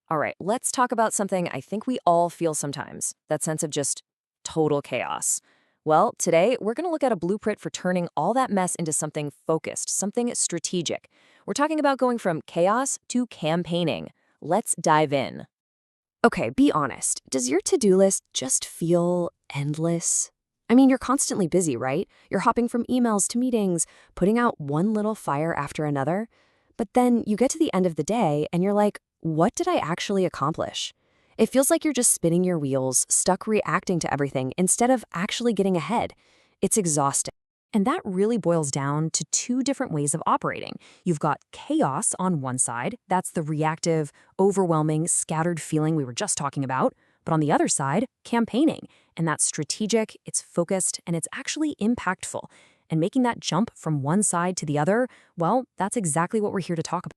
All right, let's talk about something I think we all feel sometimes, that sense of just total chaos. Well, today we're going to look at a blueprint for turning all that mess into something focused, something strategic. We're talking about going from chaos to campaigning. Let's dive in. Okay, be honest. Does your to-do list just feel endless? I mean, you're constantly busy, right? You're hopping from emails to meetings, putting out one little fire after another. But then you get to the end of the day and you're like, what did I actually accomplish? It feels like you're just spinning your wheels, stuck reacting to everything instead of actually getting ahead. It's exhausting. And that really boils down to two different ways of operating. You've got chaos on one side, that's the reactive, overwhelming, scattered feeling we were just talking about. But on the other side, campaigning. And that's strategic, it's focused, and it's actually impactful. And making that jump from one side to the other, well, that's exactly what we're here to talk about.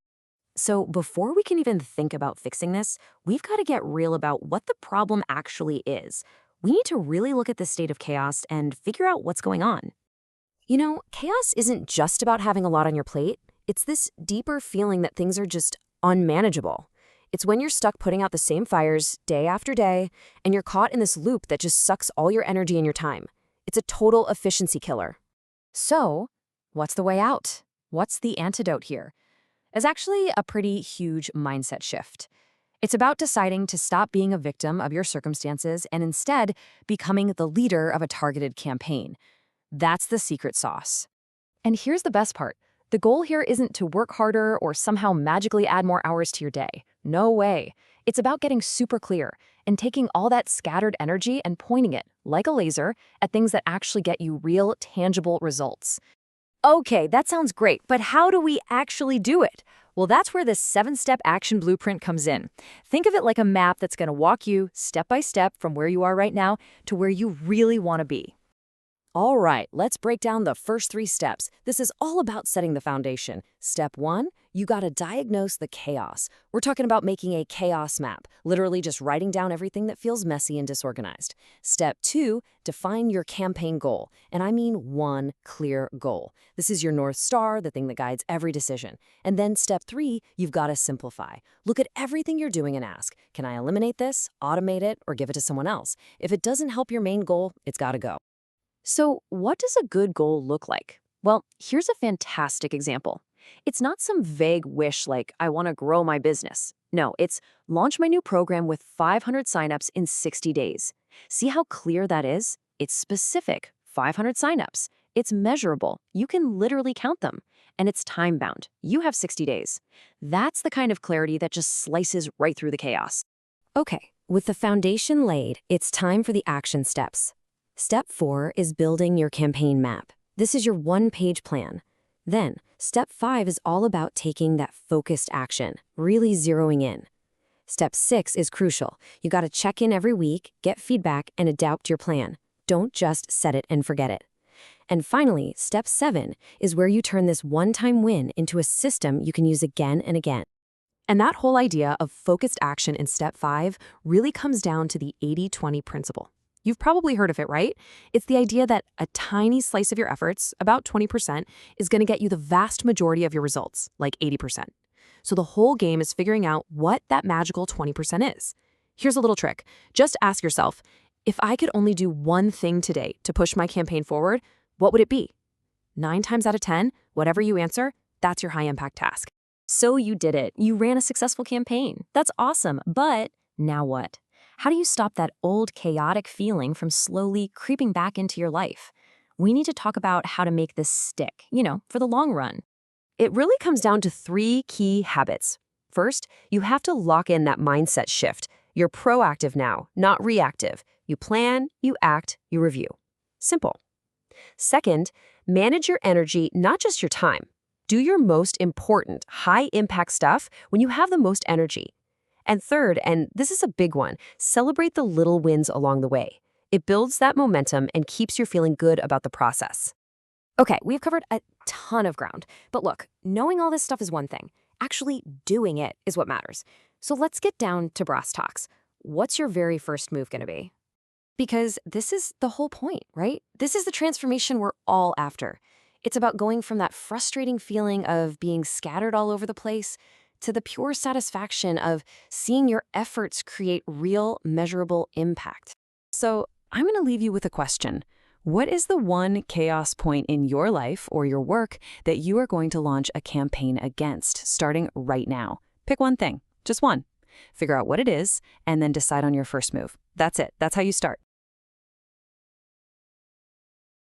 So before we can even think about fixing this, we've got to get real about what the problem actually is. We need to really look at the state of chaos and figure out what's going on. Chaos isn't just about having a lot on your plate. It's this deeper feeling that things are just unmanageable. It's when you're stuck putting out the same fires day after day, and you're caught in this loop that just sucks all your energy and your time. It's a total efficiency killer. So, what's the way out? What's the antidote here? It's actually a pretty huge mindset shift. It's about deciding to stop being a victim of your circumstances and instead becoming the leader of a targeted campaign. That's the secret sauce. And here's the best part. The goal here isn't to work harder or somehow magically add more hours to your day. No way. It's about getting super clear and taking all that scattered energy and pointing it, like a laser, at things that actually get you real, tangible results. Okay, that sounds great, but how do we actually do it? Well, that's where the 7-step action blueprint comes in. Think of it like a map that's going to walk you step by step from where you are right now to where you really want to be. All right, let's break down the first 3 steps. This is all about setting the foundation. Step 1, you gotta diagnose the chaos. We're talking about making a chaos map, literally just writing down everything that feels messy and disorganized. Step 2, define your campaign goal. And I mean one clear goal. This is your North Star, the thing that guides every decision. And then step 3, you've gotta simplify. Look at everything you're doing and ask, can I eliminate this, automate it, or give it to someone else? If it doesn't help your main goal, it's gotta go. So, what does a good goal look like? Well, here's a fantastic example. It's not some vague wish like, I want to grow my business. No, it's launch my new program with 500 signups in 60 days. See how clear that is? It's specific, 500 signups. It's measurable. You can literally count them. And it's time bound. You have 60 days. That's the kind of clarity that just slices right through the chaos. Okay, with the foundation laid, it's time for the action steps. Step 4 is building your campaign map. This is your one-page plan. Then, step 5 is all about taking that focused action, really zeroing in. Step 6 is crucial. You gotta check in every week, get feedback, and adapt your plan. Don't just set it and forget it. And finally, step 7 is where you turn this one-time win into a system you can use again and again. And that whole idea of focused action in step 5 really comes down to the 80-20 principle. You've probably heard of it, right? It's the idea that a tiny slice of your efforts, about 20%, is going to get you the vast majority of your results, like 80%. So the whole game is figuring out what that magical 20% is. Here's a little trick. Just ask yourself, if I could only do one thing today to push my campaign forward, what would it be? 9 times out of 10, whatever you answer, that's your high-impact task. So you did it. You ran a successful campaign. That's awesome. But now what? How do you stop that old chaotic feeling from slowly creeping back into your life? We need to talk about how to make this stick, for the long run. It really comes down to 3 key habits. First, you have to lock in that mindset shift. You're proactive now, not reactive. You plan, you act, you review. Simple. Second, manage your energy, not just your time. Do your most important, high-impact stuff when you have the most energy. And third, and this is a big one, celebrate the little wins along the way. It builds that momentum and keeps you feeling good about the process. Okay, we've covered a ton of ground. But look, knowing all this stuff is one thing. Actually doing it is what matters. So let's get down to brass tacks. What's your very first move going to be? Because this is the whole point, right? This is the transformation we're all after. It's about going from that frustrating feeling of being scattered all over the place to the pure satisfaction of seeing your efforts create real, measurable impact. So, I'm going to leave you with a question. What is the one chaos point in your life or your work that you are going to launch a campaign against, starting right now? Pick one thing, just one. Figure out what it is, and then decide on your first move. That's it. That's how you start.